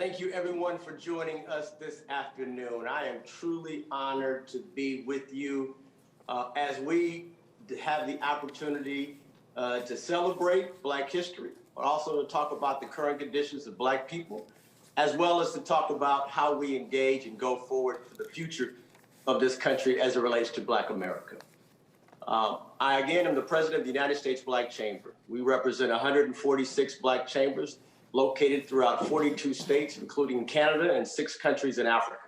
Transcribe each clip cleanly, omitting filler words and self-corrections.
Thank you, everyone, for joining us this afternoon. I am truly honored to be with you as we have the opportunity to celebrate Black history, but also to talk about the current conditions of Black people, as well as to talk about how we engage and go forward for the future of this country as it relates to Black America. I, again, am the president of the United States Black Chamber. We represent 146 Black chambers located throughout 42 states, including Canada and 6 countries in Africa,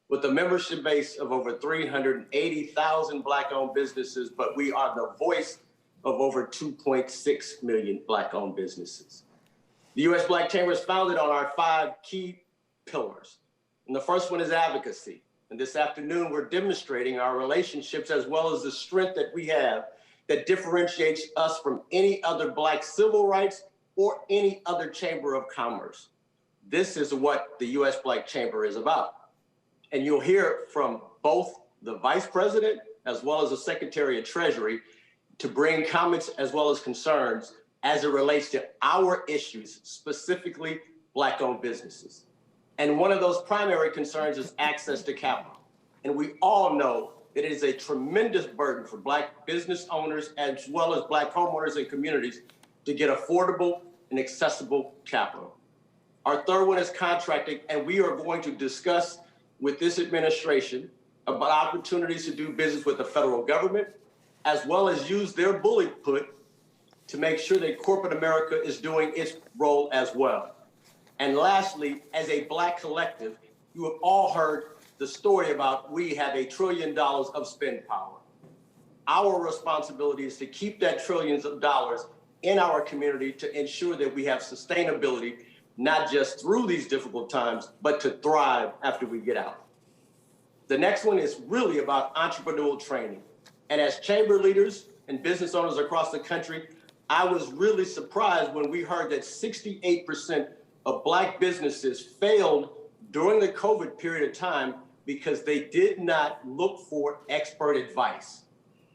with a membership base of over 380,000 Black-owned businesses, but we are the voice of over 2.6 million Black-owned businesses. The U.S. Black Chamber is founded on our 5 key pillars. And the first one is advocacy. And this afternoon, we're demonstrating our relationships as well as the strength that we have that differentiates us from any other Black civil rights or any other chamber of commerce. This is what the U.S. Black Chamber is about. And you'll hear from both the Vice President as well as the Secretary of Treasury to bring comments as well as concerns as it relates to our issues, specifically Black-owned businesses. And one of those primary concerns is access to capital. And we all know that it is a tremendous burden for Black business owners as well as Black homeowners and communities to get affordable and accessible capital. Our third one is contracting, and we are going to discuss with this administration about opportunities to do business with the federal government, as well as use their bullet put to make sure that corporate America is doing its role as well. And lastly, as a Black collective, you have all heard the story about we have $1 trillion of spend power. Our responsibility is to keep that trillions of dollars in our community to ensure that we have sustainability, not just through these difficult times, but to thrive after we get out. The next one is really about entrepreneurial training. And as chamber leaders and business owners across the country, I was really surprised when we heard that 68% of Black businesses failed during the COVID period of time because they did not look for expert advice.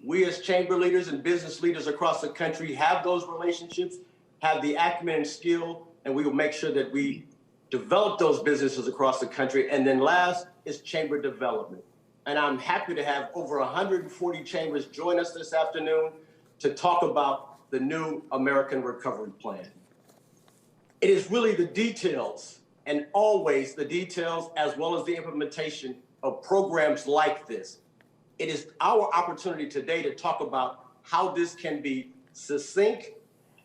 We as chamber leaders and business leaders across the country have those relationships, have the acumen and skill, and we will make sure that we develop those businesses across the country. And then last is chamber development. And I'm happy to have over 140 chambers join us this afternoon to talk about the new American Recovery Plan. It is really the details, and always the details, as well as the implementation of programs like this. It is our opportunity today to talk about how this can be succinct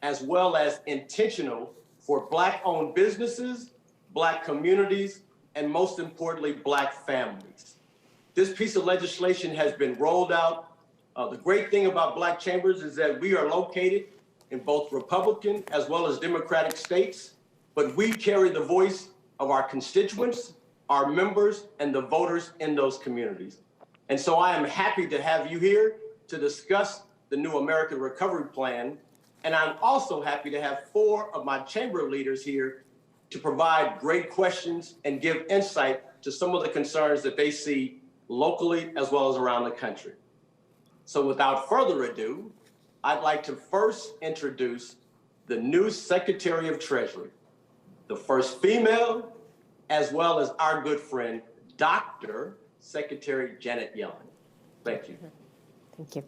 as well as intentional for Black-owned businesses, Black communities, and most importantly, Black families. This piece of legislation has been rolled out. The great thing about Black chambers is that we are located in both Republican as well as Democratic states, but we carry the voice of our constituents, our members, and the voters in those communities. And so I am happy to have you here to discuss the new American Recovery Plan. And I'm also happy to have 4 of my chamber leaders here to provide great questions and give insight to some of the concerns that they see locally as well as around the country. So without further ado, I'd like to first introduce the new Secretary of Treasury, the first female, as well as our good friend, Dr. Secretary Janet Yellen. Thank you. Thank you.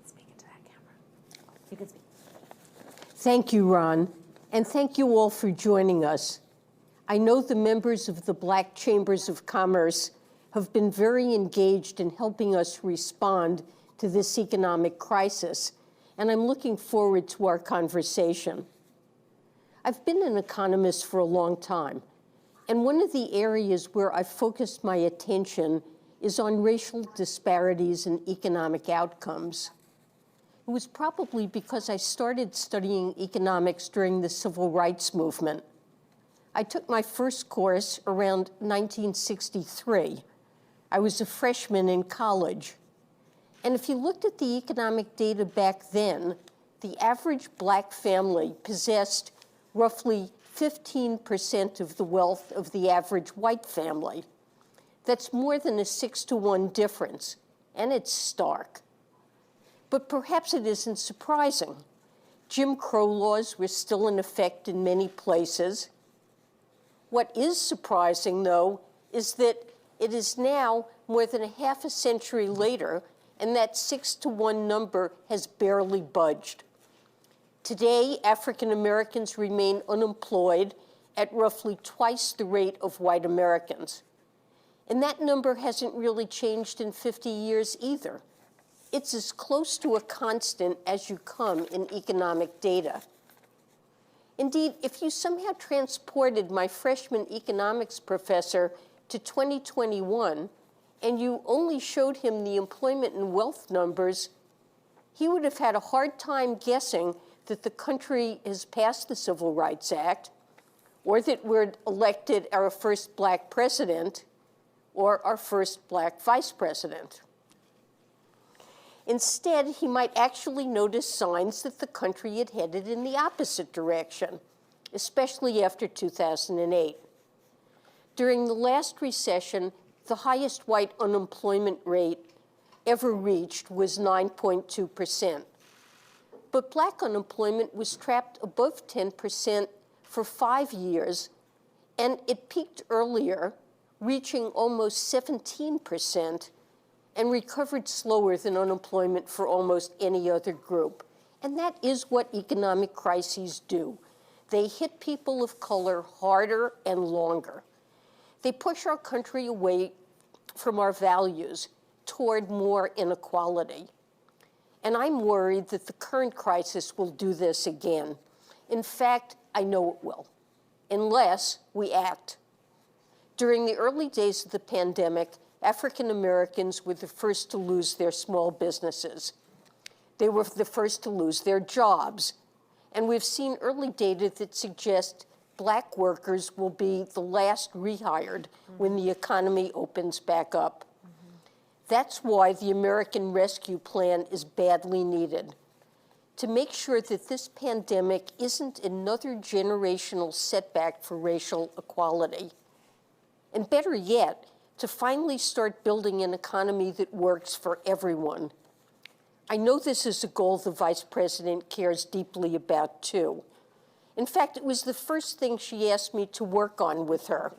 Speak into that camera. You can speak. Thank you, Ron, and thank you all for joining us. I know the members of the Black Chambers of Commerce have been very engaged in helping us respond to this economic crisis, and I'm looking forward to our conversation. I've been an economist for a long time, and one of the areas where I've focused my attention is on racial disparities in economic outcomes. It was probably because I started studying economics during the civil rights movement. I took my first course around 1963. I was a freshman in college. And if you looked at the economic data back then, the average Black family possessed roughly 15% of the wealth of the average white family. That's more than a 6-to-1 difference, and it's stark. But perhaps it isn't surprising. Jim Crow laws were still in effect in many places. What is surprising, though, is that it is now more than a half a century later, and that 6-to-1 number has barely budged. Today, African Americans remain unemployed at roughly twice the rate of white Americans. And that number hasn't really changed in 50 years either. It's as close to a constant as you come in economic data. Indeed, if you somehow transported my freshman economics professor to 2021 and you only showed him the employment and wealth numbers, he would have had a hard time guessing that the country has passed the Civil Rights Act, or that we're elected our first black president, or our first black vice president. Instead, he might actually notice signs that the country had headed in the opposite direction, especially after 2008. During the last recession, the highest white unemployment rate ever reached was 9.2%. But black unemployment was trapped above 10% for 5 years, and it peaked earlier, reaching almost 17%, and recovered slower than unemployment for almost any other group. And that is what economic crises do. They hit people of color harder and longer. They push our country away from our values toward more inequality. And I'm worried that the current crisis will do this again. In fact, I know it will, unless we act. During the early days of the pandemic, African Americans were the first to lose their small businesses. They were the first to lose their jobs. And we've seen early data that suggests black workers will be the last rehired when the economy opens back up. That's why the American Rescue Plan is badly needed, to make sure that this pandemic isn't another generational setback for racial equality. And better yet, to finally start building an economy that works for everyone. I know this is a goal the Vice President cares deeply about, too. In fact, it was the first thing she asked me to work on with her.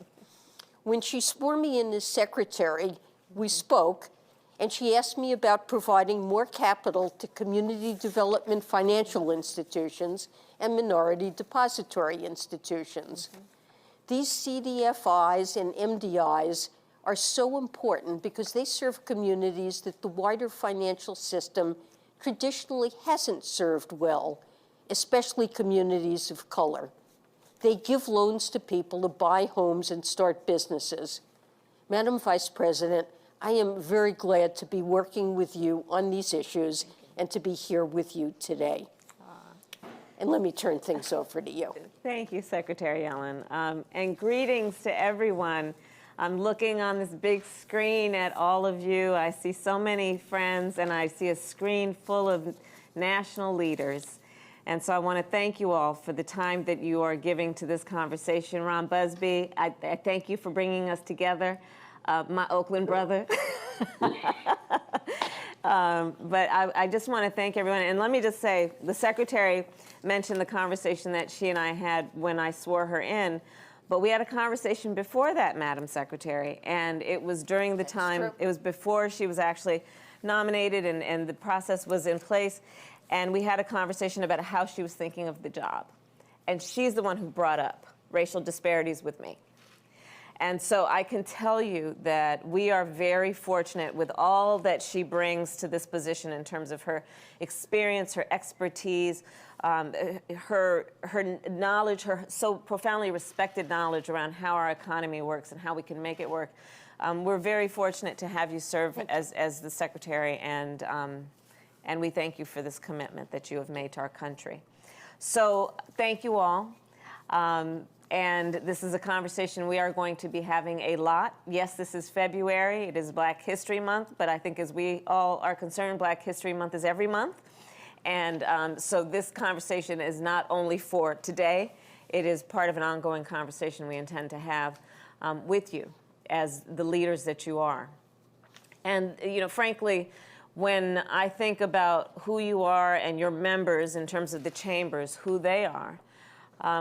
When she swore me in as secretary, we spoke, and she asked me about providing more capital to community development financial institutions and minority depository institutions. These CDFIs and MDIs are so important because they serve communities that the wider financial system traditionally hasn't served well, especially communities of color. They give loans to people to buy homes and start businesses. Madam Vice President, I am very glad to be working with you on these issues and to be here with you today. And let me turn things over to you. Thank you, Secretary Yellen. And greetings to everyone. I'm looking on this big screen at all of you. I see so many friends, and I see a screen full of national leaders. And so I want to thank you all for the time that you are giving to this conversation. Ron Busby, I thank you for bringing us together, my Oakland brother. But I just want to thank everyone. And let me just say, the Secretary mentioned the conversation that she and I had when I swore her in. But we had a conversation before that, Madam Secretary, and it was during the time, it was before she was actually nominated and the process was in place, and we had a conversation about how she was thinking of the job. And she's the one who brought up racial disparities with me. And so I can tell you that we are very fortunate with all that she brings to this position in terms of her experience, her expertise, her knowledge, her so profoundly respected knowledge around how our economy works and how we can make it work. We're very fortunate to have you serve as the Secretary, and we thank you for this commitment that you have made to our country. So thank you all. And this is a conversation we are going to be having a lot. Yes, this is February. It is Black History Month, but I think as we all are concerned, Black History Month is every month. And so this conversation is not only for today, it is part of an ongoing conversation we intend to have with you as the leaders that you are. And, you know, frankly, when I think about who you are and your members in terms of the chambers, who they are,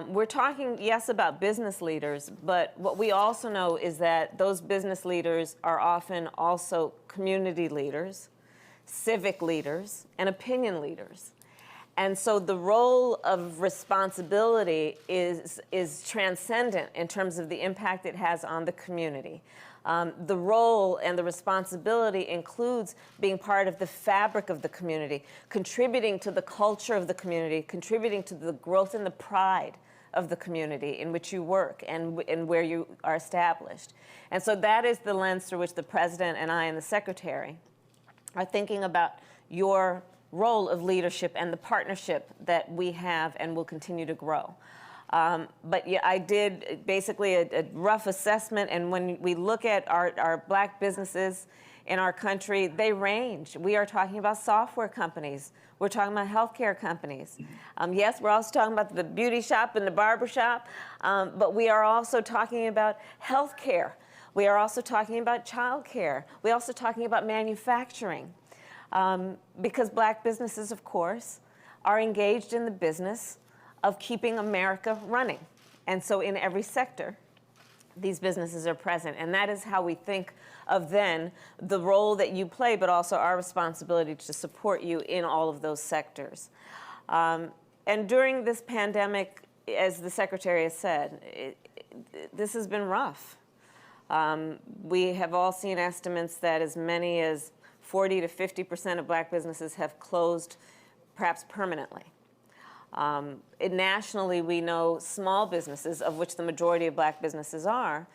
we're talking, yes, about business leaders, but what we also know is that those business leaders are often also community leaders, civic leaders, and opinion leaders. And so the role of responsibility is transcendent in terms of the impact it has on the community. The role and the responsibility includes being part of the fabric of the community, contributing to the culture of the community, contributing to the growth and the pride of the community in which you work and where you are established. And so that is the lens through which the president and I and the secretary are thinking about your role of leadership and the partnership that we have and will continue to grow. But yeah, I did basically a rough assessment, and when we look at our black businesses in our country, they range. We are talking about software companies. We're talking about healthcare companies. Yes, we're also talking about the beauty shop and the barber shop, but we are also talking about healthcare. We are also talking about childcare. We're also talking about manufacturing. Because black businesses, of course, are engaged in the business of keeping America running. And so in every sector, these businesses are present. And that is how we think of then the role that you play, but also our responsibility to support you in all of those sectors. And during this pandemic, as the Secretary has said, this has been rough. We have all seen estimates that as many as 40 to 50% of black businesses have closed, perhaps permanently. Nationally, we know small businesses, of which the majority of black businesses are,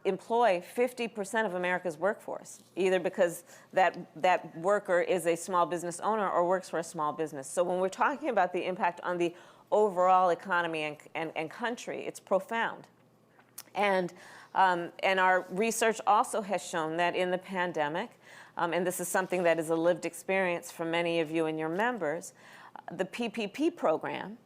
employ 50% of America's workforce, either because that worker is a small business owner or works for a small business. So when we're talking about the impact on the overall economy and country, it's profound. And our research also has shown that in the pandemic, and this is something that is a lived experience for many of you and your members, the PPP program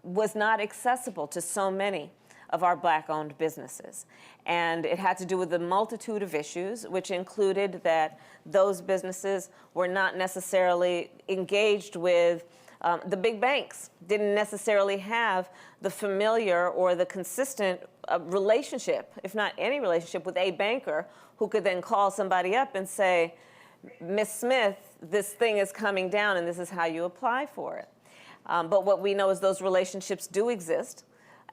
was not accessible to so many of our black-owned businesses. And it had to do with a multitude of issues, which included that those businesses were not necessarily engaged with the big banks, didn't necessarily have the familiar or the consistent relationship, if not any relationship, with a banker who could then call somebody up and say, Miss Smith, this thing is coming down and this is how you apply for it. But what we know is those relationships do exist.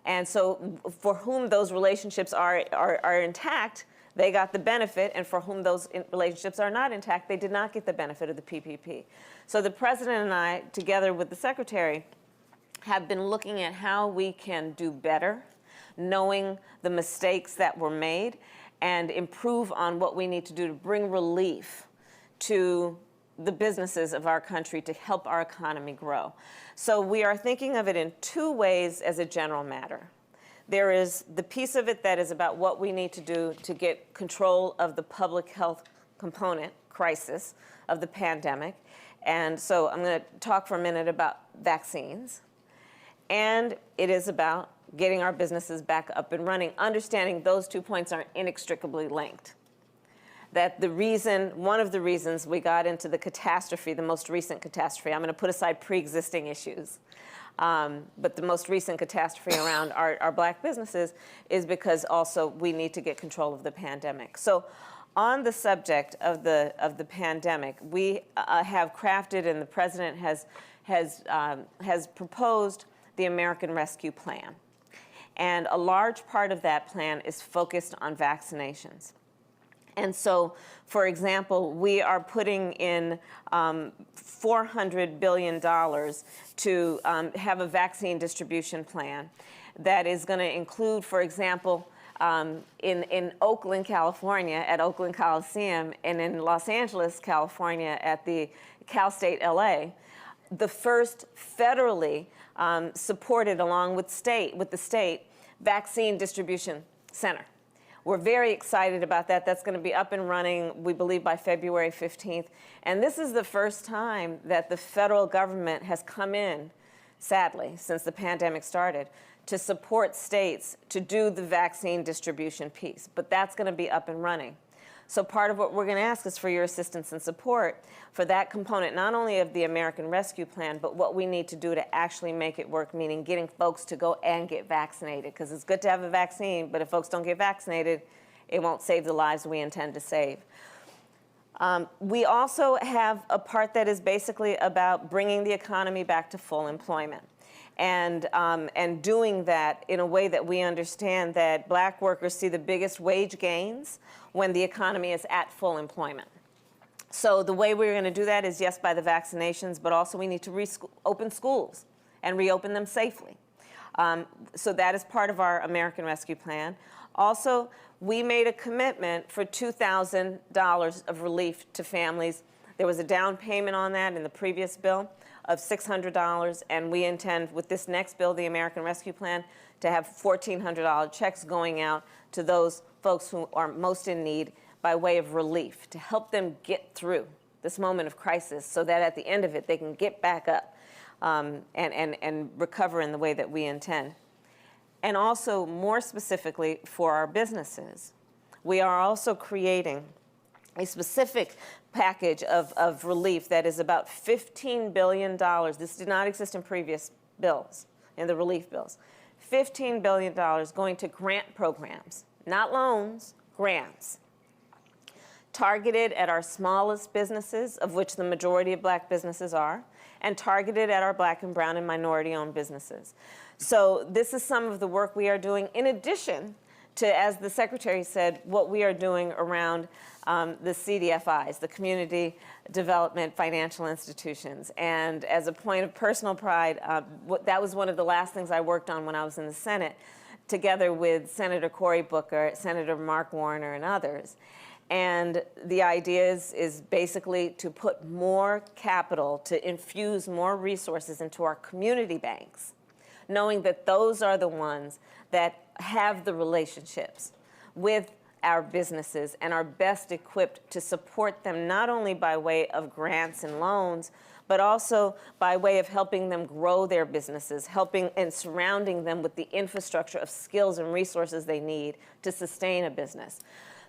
And so for whom those relationships are intact, they got the benefit, and for whom those relationships are not intact, they did not get the benefit of the PPP. So the president and I, together with the secretary, have been looking at how we can do better, knowing the mistakes that were made, and improve on what we need to do to bring relief to the businesses of our country to help our economy grow. So we are thinking of it in two ways as a general matter. There is the piece of it that is about what we need to do to get control of the public health component crisis of the pandemic. And so I'm going to talk for a minute about vaccines. And it is about getting our businesses back up and running, understanding those 2 points are inextricably linked. That one of the reasons we got into the catastrophe, the most recent catastrophe, I'm going to put aside pre-existing issues, but the most recent catastrophe around our black businesses is because also we need to get control of the pandemic. So on the subject of the pandemic, we have crafted, and the president has proposed the American Rescue Plan. And a large part of that plan is focused on vaccinations. And so, for example, we are putting in $400 billion to have a vaccine distribution plan that is going to include, for example, in Oakland, California, at Oakland Coliseum, and in Los Angeles, California, at the Cal State LA, the first federally supported, along with the state, vaccine distribution center. We're very excited about that. That's going to be up and running, we believe, by February 15th. And this is the first time that the federal government has come in, sadly, since the pandemic started, to support states to do the vaccine distribution piece. But that's going to be up and running. So part of what we're going to ask is for your assistance and support for that component, not only of the American Rescue Plan, but what we need to do to actually make it work, meaning getting folks to go and get vaccinated. Because it's good to have a vaccine, but if folks don't get vaccinated, it won't save the lives we intend to save. We also have a part that is basically about bringing the economy back to full employment. And doing that in a way that we understand that black workers see the biggest wage gains when the economy is at full employment. So the way we're going to do that is, yes, by the vaccinations, but also we need to open schools and reopen them safely. So that is part of our American Rescue Plan. Also, we made a commitment for $2,000 of relief to families. There was a down payment on that in the previous bill of $600, and we intend with this next bill, the American Rescue Plan, to have $1,400 checks going out to those folks who are most in need by way of relief, to help them get through this moment of crisis so that at the end of it they can get back up and recover in the way that we intend. And also, more specifically for our businesses, we are also creating a specific package of relief that is about $15 billion. This did not exist in previous bills, in the relief bills. $15 billion going to grant programs, not loans, grants, targeted at our smallest businesses, of which the majority of black businesses are, and targeted at our black and brown and minority-owned businesses. So this is some of the work we are doing in addition to, as the Secretary said, what we are doing around the CDFIs, the Community Development Financial Institutions. And as a point of personal pride, that was one of the last things I worked on when I was in the Senate, together with Senator Cory Booker, Senator Mark Warner, and others. And the idea is basically to put more capital, to infuse more resources into our community banks, knowing that those are the ones that have the relationships with our businesses and are best equipped to support them, not only by way of grants and loans, but also by way of helping them grow their businesses, helping and surrounding them with the infrastructure of skills and resources they need to sustain a business.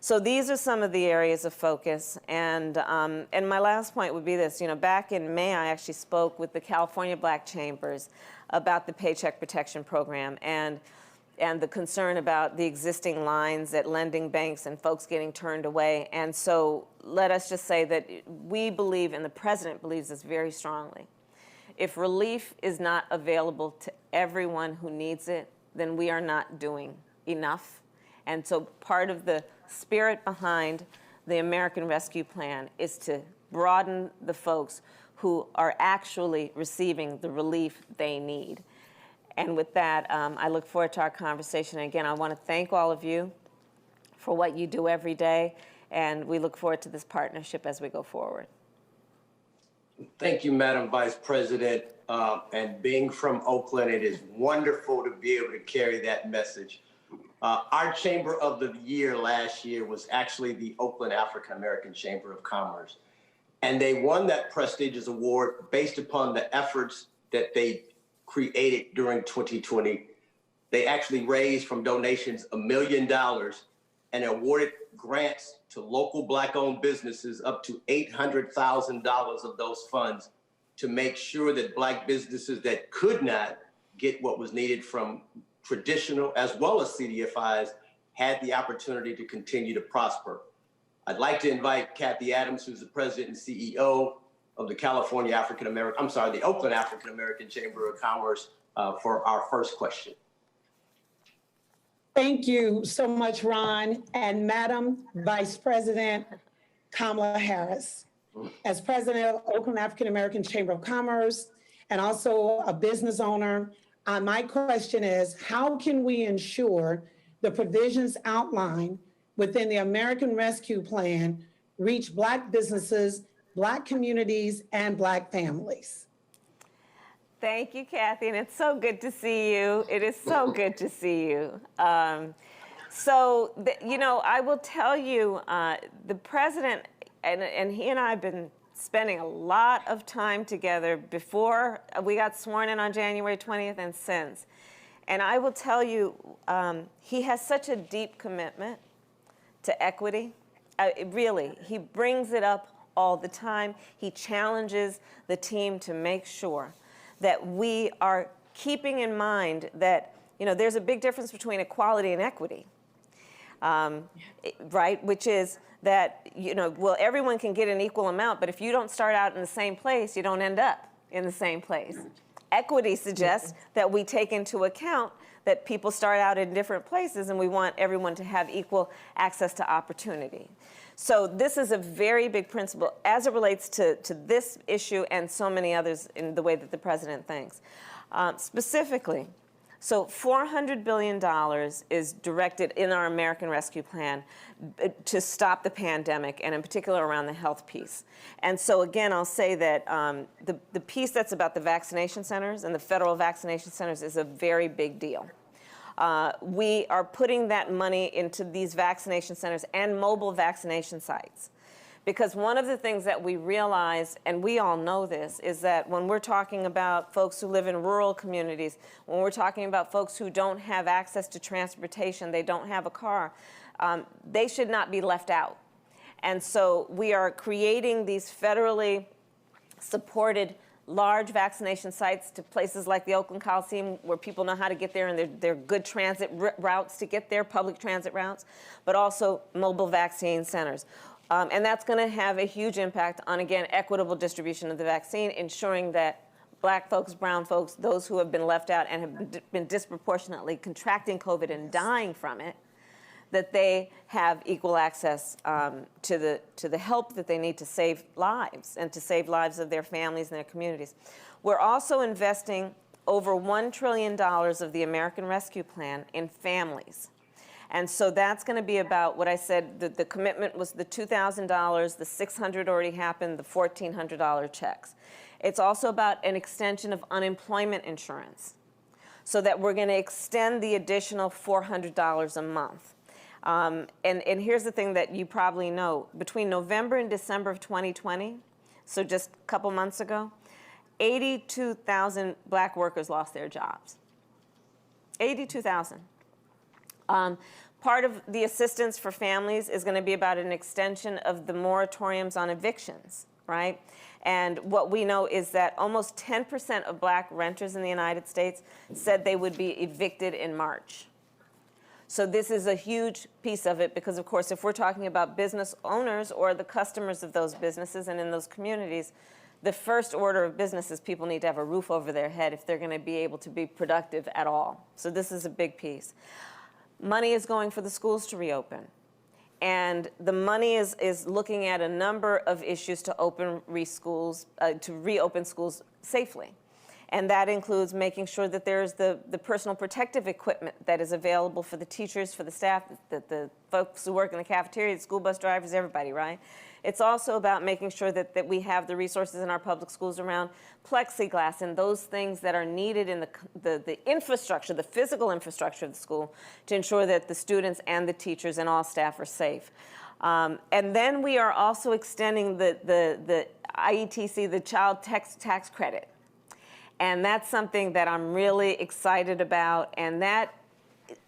So these are some of the areas of focus. And my last point would be this. You know, back in May, I actually spoke with the California Black Chambers about the Paycheck Protection Program and the concern about the existing lines at lending banks and folks getting turned away. And so let us just say that we believe, and the President believes this very strongly, if relief is not available to everyone who needs it, then we are not doing enough. And so part of the spirit behind the American Rescue Plan is to broaden the folks who are actually receiving the relief they need. And with that, I look forward to our conversation. And again, I want to thank all of you for what you do every day, and we look forward to this partnership as we go forward. Thank you, Madam Vice President. And being from Oakland, it is wonderful to be able to carry that message. Our Chamber of the Year last year was actually the Oakland African American Chamber of Commerce. And they won that prestigious award based upon the efforts that they created during 2020. They actually raised from donations $1 million and awarded grants to local Black-owned businesses up to $800,000 of those funds to make sure that Black businesses that could not get what was needed from traditional as well as CDFIs had the opportunity to continue to prosper. I'd like to invite Kathy Adams, who's the president and CEO of the Oakland African American Chamber of Commerce, for our first question. Thank you so much, Ron, and Madam Vice President Kamala Harris. As president of Oakland African American Chamber of Commerce and also a business owner, my question is, how can we ensure the provisions outlined within the American Rescue Plan reach Black businesses, Black communities, and Black families? Thank you, Kathy, and it's so good to see you. It is so good to see you. You know, I will tell you, the president, and he and I have been spending a lot of time together before we got sworn in on January 20th and since. And I will tell you, he has such a deep commitment to equity Really, he brings it up all the time. He challenges the team to make sure that we are keeping in mind that, you know, there's a big difference between equality and equity, right? Which is that, you know, well, everyone can get an equal amount, but if you don't start out in the same place, you don't end up in the same place. Equity suggests that we take into account that people start out in different places, and we want everyone to have equal access to opportunity. So this is a very big principle as it relates to this issue and so many others in the way that the president thinks. Specifically, so $400 billion is directed in our American Rescue Plan to stop the pandemic, and in particular around the health piece. And so again, I'll say that the piece that's about the vaccination centers and the federal vaccination centers is a very big deal. We are putting that money into these vaccination centers and mobile vaccination sites. Because one of the things that we realize, and we all know this, is that when we're talking about folks who live in rural communities, when we're talking about folks who don't have access to transportation, they don't have a car, they should not be left out. And so we are creating these federally supported large vaccination sites to places like the Oakland Coliseum, where people know how to get there, and they're good transit routes to get there, public transit routes, but also mobile vaccine centers. And that's going to have a huge impact on, again, equitable distribution of the vaccine, ensuring that Black folks, brown folks, those who have been left out and have been disproportionately contracting COVID and dying from it, that they have equal access to the help that they need to save lives and to save lives of their families and their communities. We're also investing over $1 trillion of the American Rescue Plan in families. And so that's going to be about what I said, the commitment was the $2,000, the $600 already happened, the $1,400 checks. It's also about an extension of unemployment insurance, so that we're going to extend the additional $400 a month. And here's the thing that you probably know. Between November and December of 2020, so just a couple months ago, 82,000 Black workers lost their jobs. 82,000. Part of the assistance for families is going to be about an extension of the moratoriums on evictions, right? And what we know is that almost 10% of Black renters in the United States said they would be evicted in March. So this is a huge piece of it because, of course, if we're talking about business owners or the customers of those businesses and in those communities, the first order of business is people need to have a roof over their head if they're going to be able to be productive at all. So this is a big piece. Money is going for the schools to reopen. And the money is looking at a number of issues to reopen schools safely. And that includes making sure that there's the personal protective equipment that is available for the teachers, for the staff, the folks who work in the cafeteria, the school bus drivers, everybody, right? It's also about making sure that we have the resources in our public schools around plexiglass and those things that are needed in the infrastructure, the physical infrastructure of the school, to ensure that the students and the teachers and all staff are safe. And then we are also extending the IETC, the child tax credit. And that's something that I'm really excited about. And that,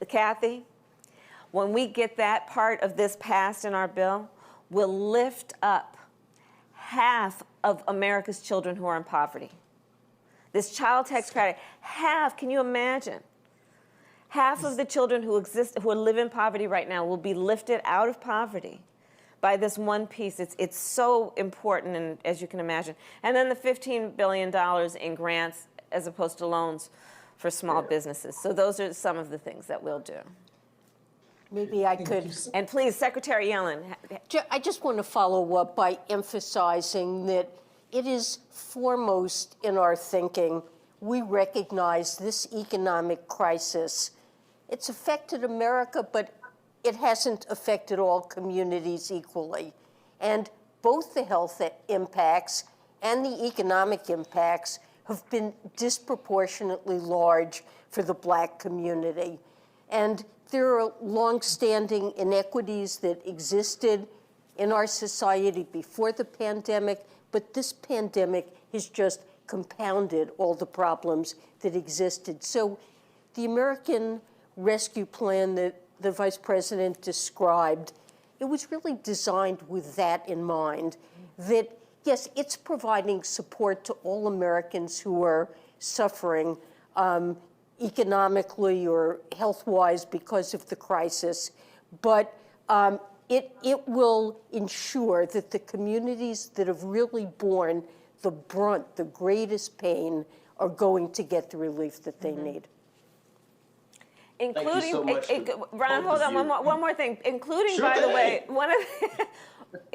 Kathy, when we get that part of this passed in our bill, will lift up half of America's children who are in poverty. This child tax credit, half, can you imagine? Half of the children who live in poverty right now will be lifted out of poverty by this one piece. It's so important, and as you can imagine. And then the $15 billion in grants as opposed to loans for small businesses. So those are some of the things that we'll do. Maybe I could. And please, Secretary Yellen. I just want to follow up by emphasizing that it is foremost in our thinking. We recognize this economic crisis. It's affected America, but it hasn't affected all communities equally. And both the health impacts and the economic impacts have been disproportionately large for the Black community. And there are longstanding inequities that existed in our society before the pandemic, but this pandemic has just compounded all the problems that existed. So the American Rescue Plan that the Vice President described it was really designed with that in mind, that yes, it's providing support to all Americans who are suffering economically or health-wise because of the crisis, but it will ensure that the communities that have really borne the brunt, the greatest pain, are going to get the relief that they need. Including, so much to Ron, both hold of on, you. one more thing. Including, Sure by the thing. way, one of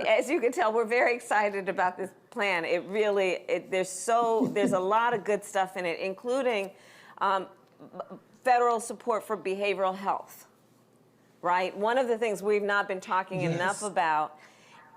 as you can tell, we're very excited about this plan. It really, there's a lot of good stuff in it, including federal support for behavioral health, right? One of the things we've not been talking enough about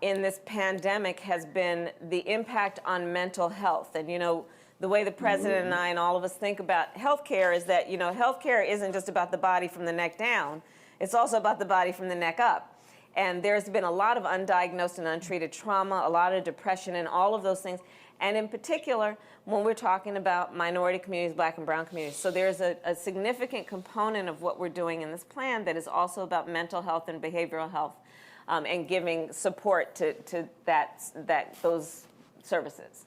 in this pandemic has been the impact on mental health. And, you know, the way the president and I and all of us think about healthcare is that, you know, healthcare isn't just about the body from the neck down. It's also about the body from the neck up. And there's been a lot of undiagnosed and untreated trauma, a lot of depression, and all of those things. And in particular, when we're talking about minority communities, Black and brown communities. So there's a significant component of what we're doing in this plan that is also about mental health and behavioral health, and giving support to those services.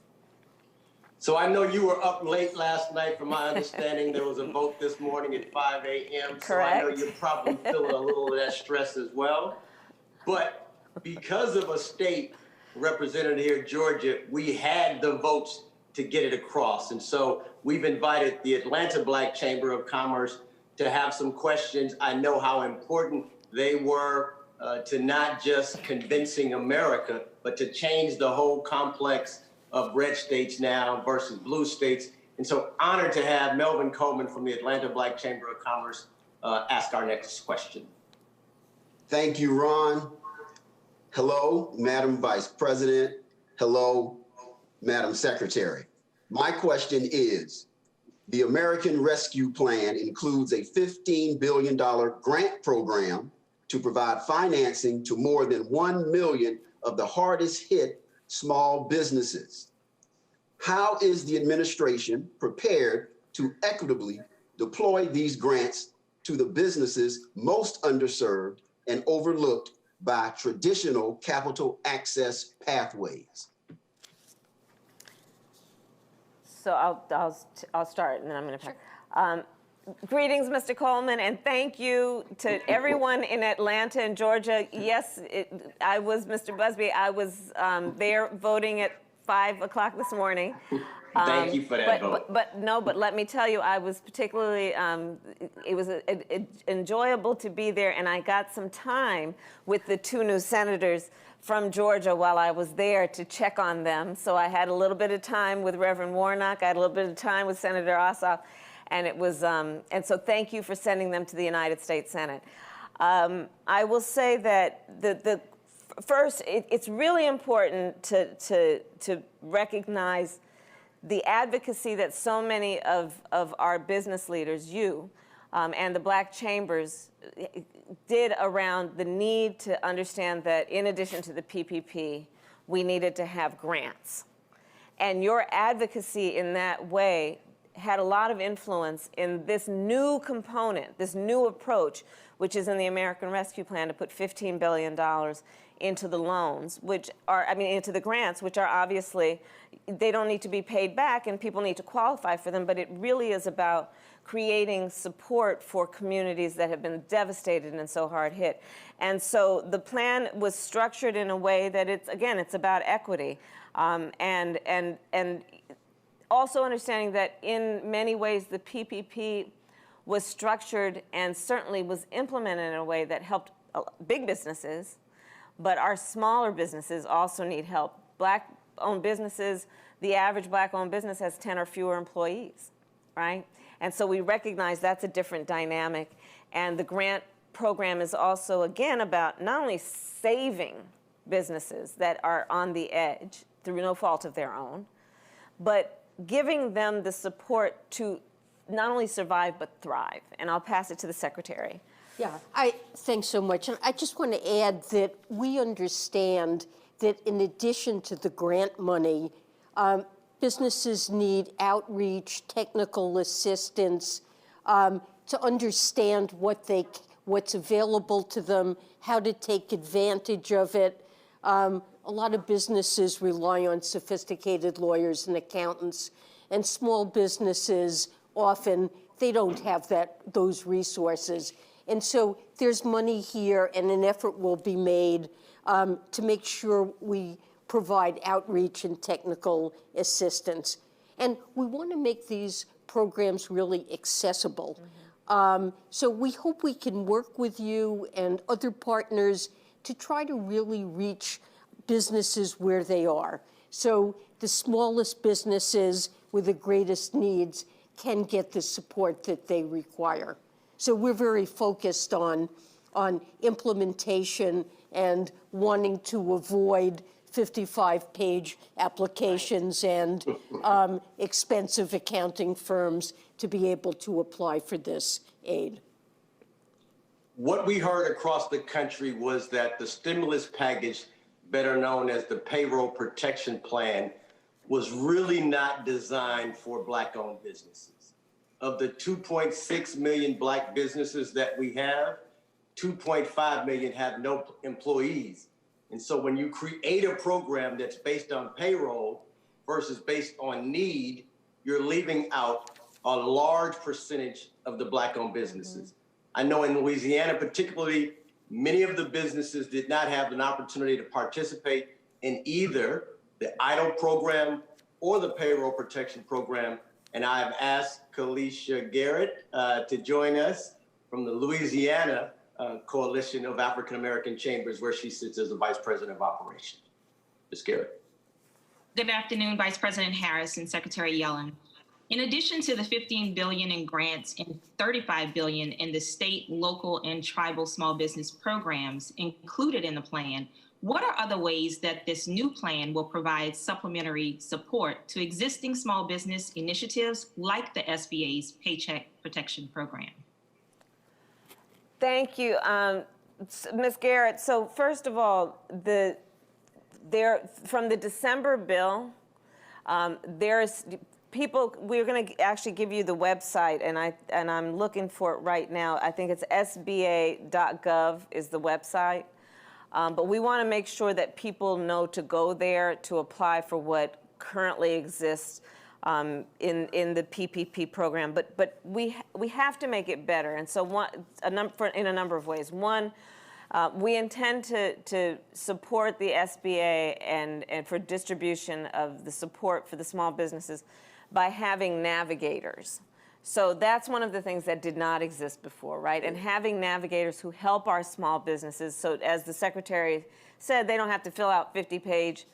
So I know you were up late last night. From my understanding, there was a vote this morning at 5 a.m. So I know Correct. you're probably feeling a little of that stress as well. But because of a state represented here, Georgia, we had the votes to get it across. And so we've invited the Atlanta Black Chamber of Commerce to have some questions. I know how important they were to not just convincing America, but to change the whole complex of red states now versus blue states. And so honored to have Melvin Coleman from the Atlanta Black Chamber of Commerce ask our next question. Thank you, Ron. Hello, Madam Vice President. Hello, Madam Secretary. My question is, the American Rescue Plan includes a $15 billion grant program to provide financing to more than 1 million of the hardest hit small businesses. How is the administration prepared to equitably deploy these grants to the businesses most underserved and overlooked by traditional capital access pathways? So I'll start, and then I'm going to pass. Greetings, Mr. Coleman, and thank you to everyone in Atlanta and Georgia. Yes, I was, Mr. Busby, I was there voting at 5 o'clock this morning. Thank you for that vote. But let me tell you, I was particularly, it was enjoyable to be there, and I got some time with the two new senators from Georgia while I was there to check on them. So I had a little bit of time with Reverend Warnock, I had a little bit of time with Senator Ossoff, and it was, and so thank you for sending them to the United States Senate. I will say that first, it's really important to recognize the advocacy that so many of our business leaders, you, and the Black Chambers did around the need to understand that in addition to the PPP, we needed to have grants. And your advocacy in that way had a lot of influence in this new component, this new approach, which is in the American Rescue Plan to put $15 billion into the loans, which are, into the grants, which are obviously, they don't need to be paid back and people need to qualify for them, but it really is about creating support for communities that have been devastated and so hard hit. And so the plan was structured in a way that it's about equity. And also understanding that in many ways the PPP was structured and certainly was implemented in a way that helped big businesses, but our smaller businesses also need help. Black-owned businesses, the average Black-owned business has 10 or fewer employees, right? And so we recognize that's a different dynamic. And the grant program is also, again, about not only saving businesses that are on the edge through no fault of their own, but giving them the support to not only survive, but thrive. And I'll pass it to the Secretary. Yeah, thanks so much. And I just want to add that we understand that in addition to the grant money, businesses need outreach, technical assistance, to understand what what's available to them, how to take advantage of it. A lot of businesses rely on sophisticated lawyers and accountants, and small businesses often, they don't have those resources. And so there's money here, and an effort will be made to make sure we provide outreach and technical assistance. And we want to make these programs really accessible. So we hope we can work with you and other partners to try to really reach businesses where they are. So the smallest businesses with the greatest needs can get the support that they require. So we're very focused on implementation and wanting to avoid 55-page applications and expensive accounting firms to be able to apply for this aid. What we heard across the country was that the stimulus package, better known as the Payroll Protection Plan, was really not designed for Black-owned businesses. Of the 2.6 million Black businesses that we have, 2.5 million have no employees. And so when you create a program that's based on payroll versus based on need, you're leaving out a large percentage of the Black-owned businesses. I know in Louisiana particularly, many of the businesses did not have an opportunity to participate in either the EIDL program or the payroll protection program. And I've asked Kalisha Garrett to join us from the Louisiana Coalition of African American Chambers, where she sits as the Vice President of Operations. Ms. Garrett. Good afternoon, Vice President Harris and Secretary Yellen. In addition to the $15 billion in grants and $35 billion in the state, local, and tribal small business programs included in the plan, what are other ways that this new plan will provide supplementary support to existing small business initiatives like the SBA's Paycheck Protection Program? Thank you, Ms. Garrett. So first of all, from the December bill, there's people. We're going to actually give you the website, and I'm looking for it right now. I think it's sba.gov is the website. But we want to make sure that people know to go there to apply for what currently exists in the PPP program. But we have to make it better, and so in a number of ways. One, we intend to support the SBA and for distribution of the support for the small businesses by having navigators. So that's one of the things that did not exist before, right? And having navigators who help our small businesses. So as the Secretary said, they don't have to fill out 50-page,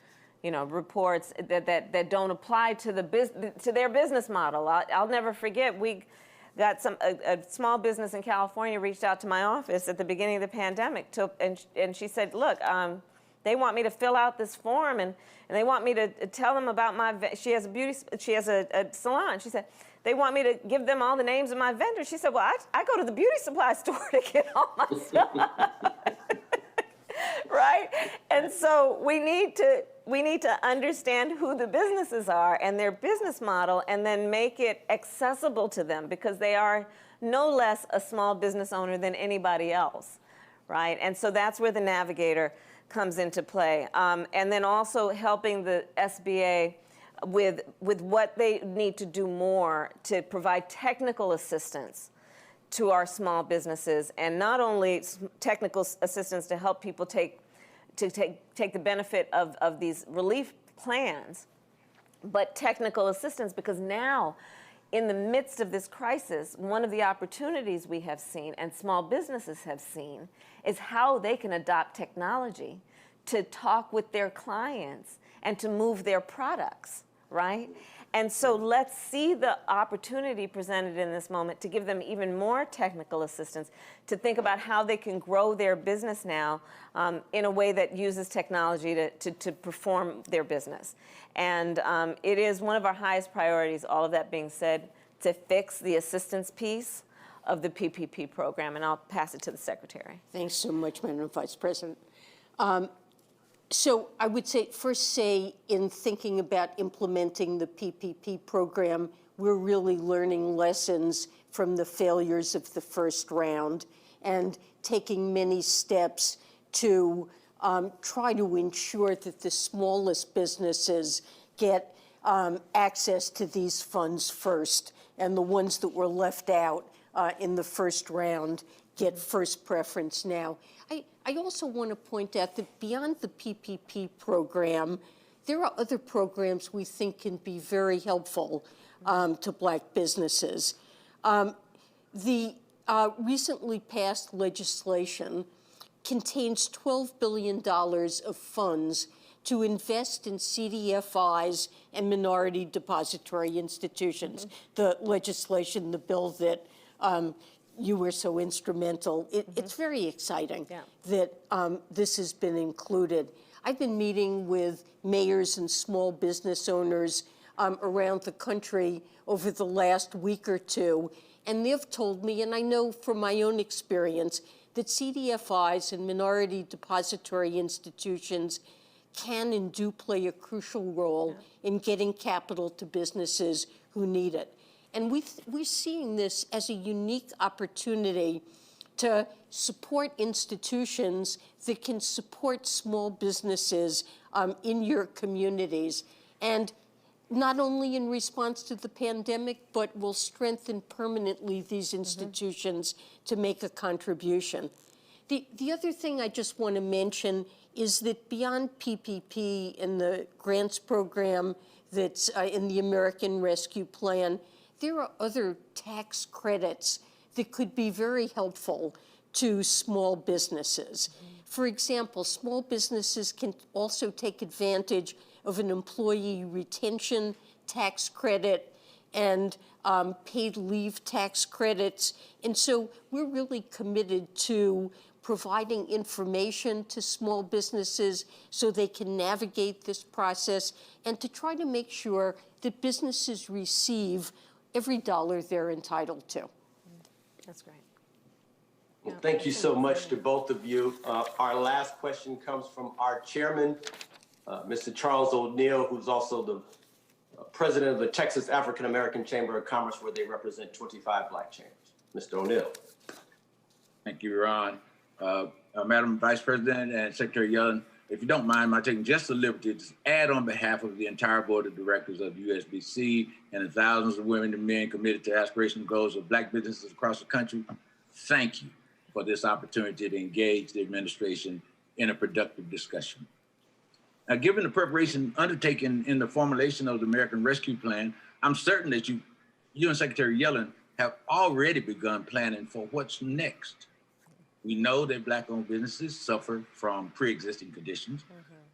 reports that don't apply to their business model. I'll never forget, we got a small business in California reached out to my office at the beginning of the pandemic, and she said, look, they want me to fill out this form, and they want me to tell them about she has a salon. She said, they want me to give them all the names of my vendors. She said, well, I go to the beauty supply store to get all my stuff. Right? And so we need to understand who the businesses are and their business model, and then make it accessible to them, because they are no less a small business owner than anybody else, right? And so that's where the navigator comes into play. And then also helping the SBA with what they need to do more to provide technical assistance to our small businesses, and not only technical assistance to help people take the benefit of these relief plans, but technical assistance, because now, in the midst of this crisis, one of the opportunities we have seen and small businesses have seen is how they can adopt technology to talk with their clients and to move their products, right? And so let's see the opportunity presented in this moment to give them even more technical assistance, to think about how they can grow their business now in a way that uses technology to perform their business. And it is one of our highest priorities, all of that being said, to fix the assistance piece of the PPP program. And I'll pass it to the Secretary. Thanks so much, Madam Vice President. So I would say in thinking about implementing the PPP program, we're really learning lessons from the failures of the first round. and taking many steps to try to ensure that the smallest businesses get access to these funds first, and the ones that were left out in the first round get first preference now. I also want to point out that beyond the PPP program, there are other programs we think can be very helpful to Black businesses. The recently passed legislation contains $12 billion of funds to invest in CDFIs and minority depository institutions. The legislation, the bill that you were so instrumental. It's very exciting that this has been included. I've been meeting with mayors and small business owners around the country over the last week or two, and they've told me, and I know from my own experience, that CDFIs and minority depository institutions can and do play a crucial role in getting capital to businesses who need it. And we're seeing this as a unique opportunity to support institutions that can support small businesses in your communities, and not only in response to the pandemic, but will strengthen permanently these institutions to make a contribution. The other thing I just want to mention is that beyond PPP and the grants program that's in the American Rescue Plan, there are other tax credits that could be very helpful to small businesses. For example, small businesses can also take advantage of an employee retention tax credit and paid leave tax credits. And so we're really committed to providing information to small businesses so they can navigate this process, and to try to make sure that businesses receive every dollar they're entitled to. That's great. Well, thank you so much to both of you. Our last question comes from our chairman, Mr. Charles O'Neill, who's also the president of the Texas African American Chamber of Commerce, where they represent 25 Black chambers. Mr. O'Neill. Thank you, Ron. Madam Vice President and Secretary Yellen, if you don't mind my taking just the liberty to add on behalf of the entire board of directors of USBC and the thousands of women and men committed to aspirational goals of Black businesses across the country, thank you for this opportunity to engage the administration in a productive discussion. Now, given the preparation undertaken in the formulation of the American Rescue Plan, I'm certain that you and Secretary Yellen have already begun planning for what's next. We know that Black-owned businesses suffer from pre-existing conditions.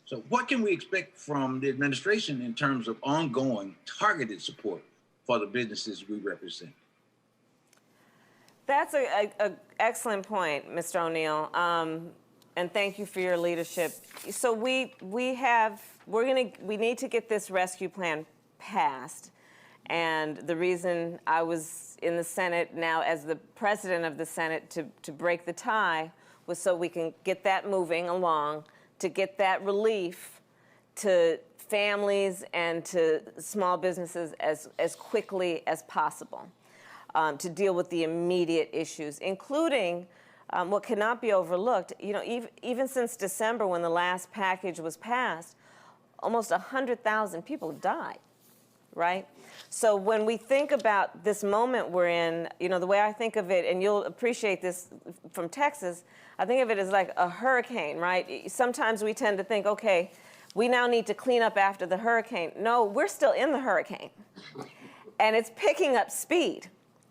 So what can we expect from the administration in terms of ongoing targeted support for the businesses we represent? That's an excellent point, Mr. O'Neill, and thank you for your leadership. So we need to get this rescue plan passed. And the reason I was in the Senate now as the president of the Senate to break the tie was so we can get that moving along, to get that relief to families and to small businesses as quickly as possible, to deal with the immediate issues, including what cannot be overlooked. You know, even since December, when the last package was passed, almost 100,000 people have died, right? So when we think about this moment we're in, you know, the way I think of it, and you'll appreciate this from Texas, I think of it as like a hurricane, right? Sometimes we tend to think, okay, we now need to clean up after the hurricane. No, we're still in the hurricane. And it's picking up speed,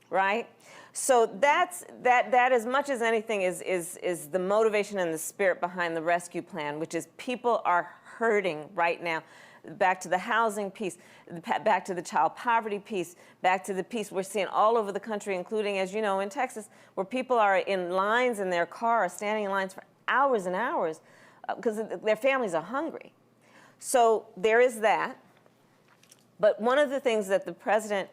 right? So that as much as anything is the motivation and the spirit behind the rescue plan, which is people are hurting right now. Back to the housing piece, back to the child poverty piece, back to the piece we're seeing all over the country, including, as you know, in Texas, where people are in lines in their car, standing in lines for hours and hours because their families are hungry. So there is that. But one of the things that the president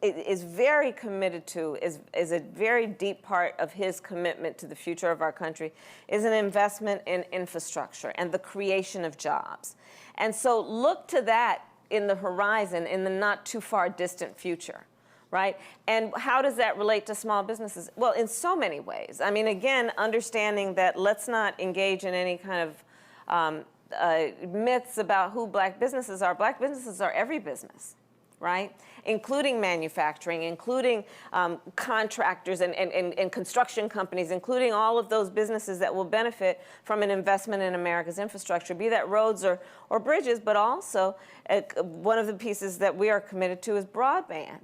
is very committed to, is a very deep part of his commitment to the future of our country, is an investment in infrastructure and the creation of jobs. And so look to that in the horizon in the not too far distant future. right? And how does that relate to small businesses? Well, in so many ways. I mean, again, understanding that let's not engage in any kind of myths about who black businesses are. Black businesses are every business, right? Including manufacturing, including contractors and construction companies, including all of those businesses that will benefit from an investment in America's infrastructure, be that roads or bridges, but also one of the pieces that we are committed to is broadband.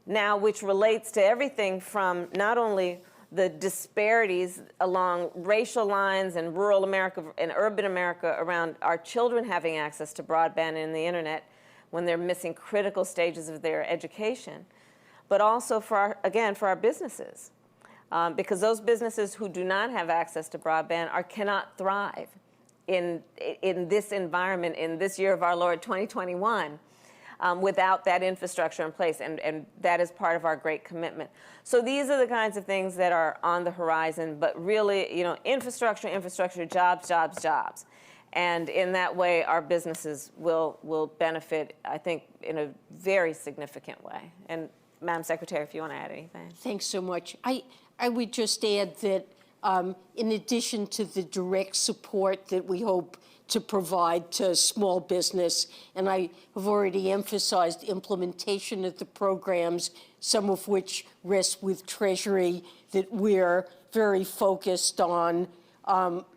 Now, which relates to everything from not only the disparities along racial lines in rural America and urban America around our children having access to broadband and the internet when they're missing critical stages of their education, but also for our businesses. Because those businesses who do not have access to broadband cannot thrive in this environment, in this year of our Lord 2021, without that infrastructure in place, and that is part of our great commitment. So these are the kinds of things that are on the horizon, but really, you know, infrastructure, jobs, jobs, jobs. And in that way, our businesses will benefit, I think, in a very significant way. And Madam Secretary, if you want to add anything. Thanks so much. I would just add that in addition to the direct support that we hope to provide to small business, and I have already emphasized implementation of the programs, some of which rest with Treasury, that we're very focused on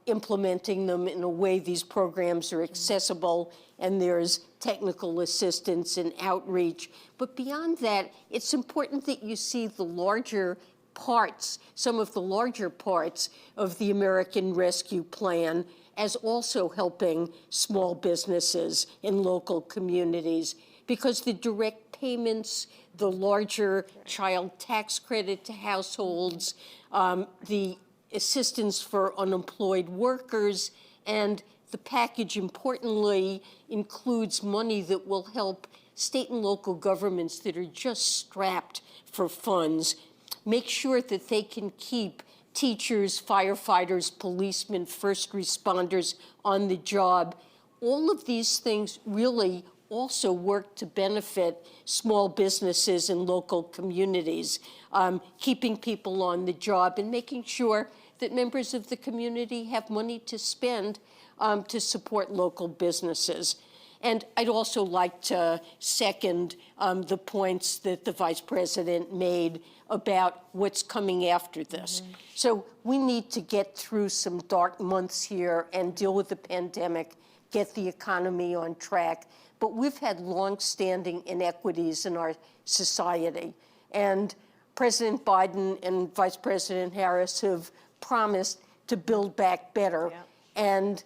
implementing them in a way these programs are accessible and there's technical assistance and outreach. But beyond that, it's important that you see the larger parts, some of the larger parts of the American Rescue Plan as also helping small businesses in local communities, because the direct payments, the larger child tax credit to households, the assistance for unemployed workers, and the package, importantly, includes money that will help state and local governments that are just strapped for funds make sure that they can keep teachers, firefighters, policemen, first responders on the job. All of these things really also work to benefit small businesses and local communities, keeping people on the job and making sure that members of the community have money to spend to support local businesses. And I'd also like to second the points that the Vice President made about what's coming after this. Mm-hmm. So we need to get through some dark months here and deal with the pandemic, get the economy on track. But we've had long-standing inequities in our society. And President Biden and Vice President Harris have promised to build back better. Yeah. And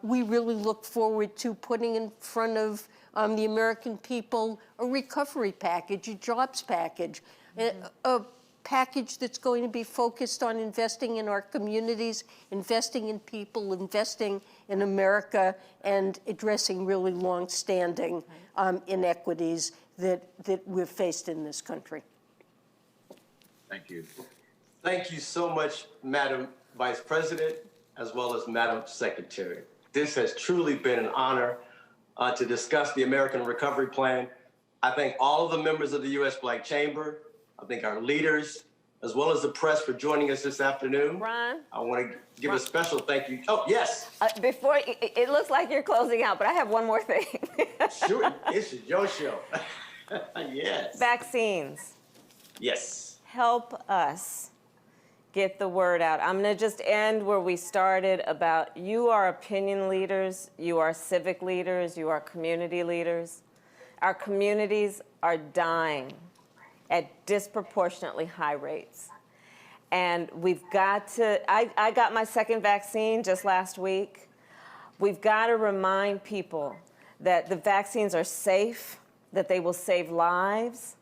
we really look forward to putting in front of the American people a recovery package, a jobs package, a package that's going to be focused on investing in our communities, investing in people, investing in America, and addressing really long-standing inequities that we've faced in this country. Thank you. Thank you so much, Madam Vice President, as well as Madam Secretary. This has truly been an honor to discuss the American Recovery Plan. I thank all of the members of the U.S. Black Chamber. I thank our leaders, as well as the press, for joining us this afternoon. Ron? I want to give a special thank you. Oh, yes. Before, it looks like you're closing out, but I have one more thing. Sure, it's your show. Yes. Vaccines. Yes. Help us get the word out. I'm going to just end where we started about you are opinion leaders, you are civic leaders, you are community leaders. Our communities are dying at disproportionately high rates. And we've got to, I got my second vaccine just last week. We've got to remind people that the vaccines are safe, that they will save lives.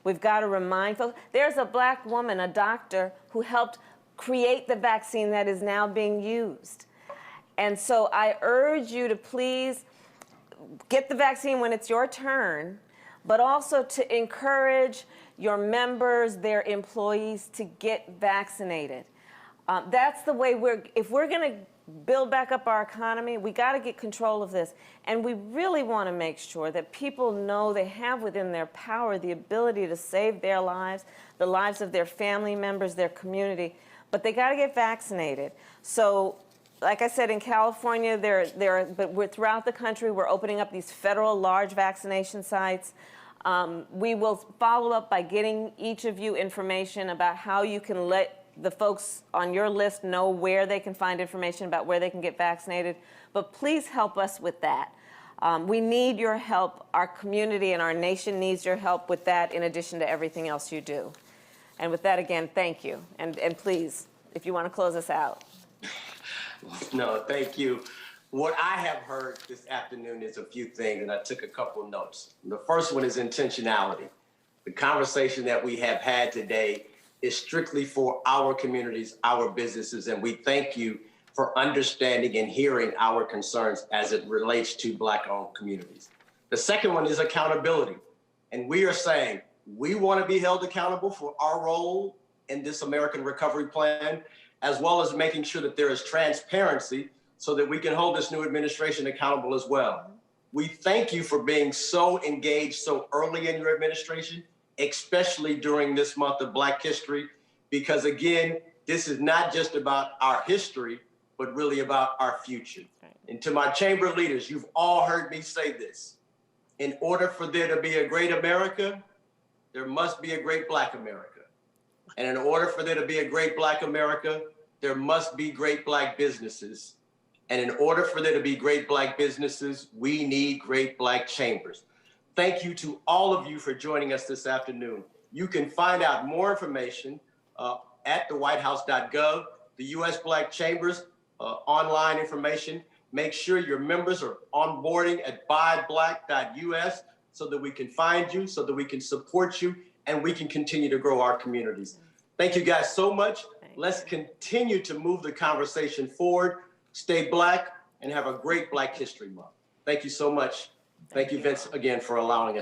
We've got to remind folks. There's a black woman, a doctor, who helped create the vaccine that is now being used. And so I urge you to please get the vaccine when it's your turn, but also to encourage your members, their employees, to get vaccinated. That's the way if we're going to build back up our economy. We got to get control of this. And we really want to make sure that people know they have within their power the ability to save their lives, the lives of their family members, their community, but they got to get vaccinated. So, like I said, in California, but throughout the country, we're opening up these federal large vaccination sites. We will follow up by getting each of you information about how you can let the folks on your list know where they can find information about where they can get vaccinated. But please help us with that. We need your help. Our community and our nation needs your help with that in addition to everything else you do. And with that, again, thank you. And please, if you want to close us out. No, thank you. What I have heard this afternoon is a few things, and I took a couple of notes. The first one is intentionality. The conversation that we have had today is strictly for our communities, our businesses, and we thank you for understanding and hearing our concerns as it relates to Black-owned communities. The second one is accountability. And we are saying we want to be held accountable for our role in this American Recovery Plan, as well as making sure that there is transparency so that we can hold this new administration accountable as well. We thank you for being so engaged so early in your administration, especially during this month of Black History, because again, this is not just about our history, but really about our future. Right. And to my chamber leaders, you've all heard me say this. In order for there to be a great America, there must be a great Black America. And in order for there to be a great Black America, there must be great Black businesses. And in order for there to be great Black businesses, we need great Black chambers. Thank you to all of you for joining us this afternoon. You can find out more information at thewhitehouse.gov, the U.S. Black Chambers online information. Make sure your members are onboarding at buyblack.us so that we can find you, so that we can support you, and we can continue to grow our communities. Thank you guys so much. Let's continue to move the conversation forward. Stay Black and have a great Black History Month. Thank you so much. Thank you, Vince, again, for allowing us.